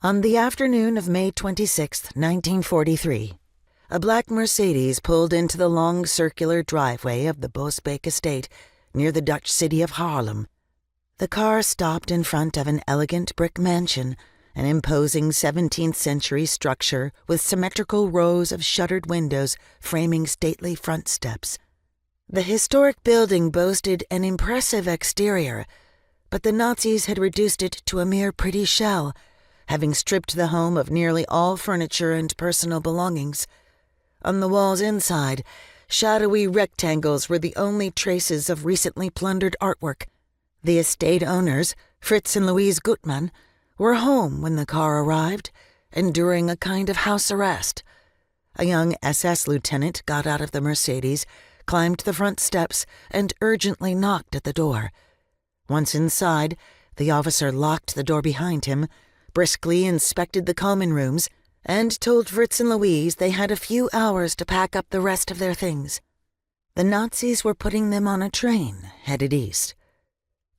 On the afternoon of May 26, 1943, a black Mercedes pulled into the long circular driveway of the Bosbeek estate near the Dutch city of Haarlem. The car stopped in front of an elegant brick mansion, an imposing 17th-century structure with symmetrical rows of shuttered windows framing stately front steps. The historic building boasted an impressive exterior, but the Nazis had reduced it to a mere pretty shell, having stripped the home of nearly all furniture and personal belongings. On the walls inside, shadowy rectangles were the only traces of recently plundered artwork. The estate owners, Fritz and Louise Gutmann, were home when the car arrived, enduring a kind of house arrest. A young SS lieutenant got out of the Mercedes, climbed the front steps, and urgently knocked at the door. Once inside, the officer locked the door behind him, briskly inspected the common rooms, and told Fritz and Louise they had a few hours to pack up the rest of their things. The Nazis were putting them on a train, headed east.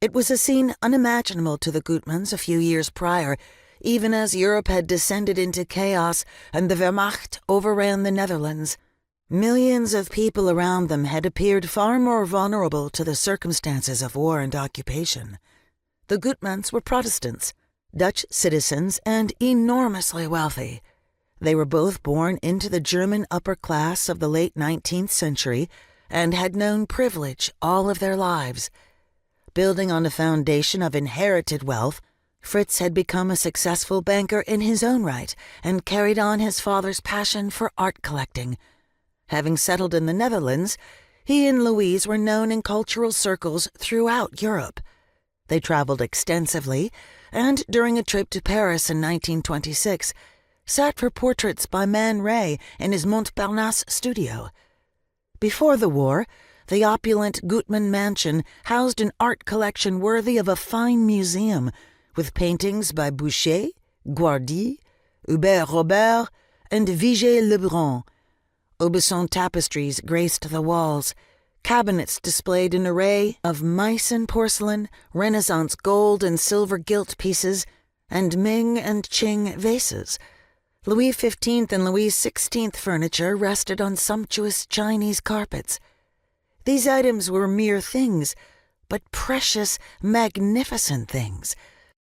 It was a scene unimaginable to the Gutmanns a few years prior, even as Europe had descended into chaos and the Wehrmacht overran the Netherlands. Millions of people around them had appeared far more vulnerable to the circumstances of war and occupation. The Gutmanns were Protestants, Dutch citizens, and enormously wealthy. They were both born into the German upper class of the late 19th century and had known privilege all of their lives. Building on a foundation of inherited wealth, Fritz had become a successful banker in his own right and carried on his father's passion for art collecting. Having settled in the Netherlands, he and Louise were known in cultural circles throughout Europe. They traveled extensively, and during a trip to Paris in 1926, sat for portraits by Man Ray in his Montparnasse studio. Before the war, the opulent Gutmann mansion housed an art collection worthy of a fine museum, with paintings by Boucher, Guardy, Hubert Robert, and Vigée Lebrun. Aubusson tapestries graced the walls. Cabinets displayed an array of Meissen porcelain, Renaissance gold and silver gilt pieces, and Ming and Qing vases. Louis XV and Louis XVI furniture rested on sumptuous Chinese carpets. These items were mere things, but precious, magnificent things,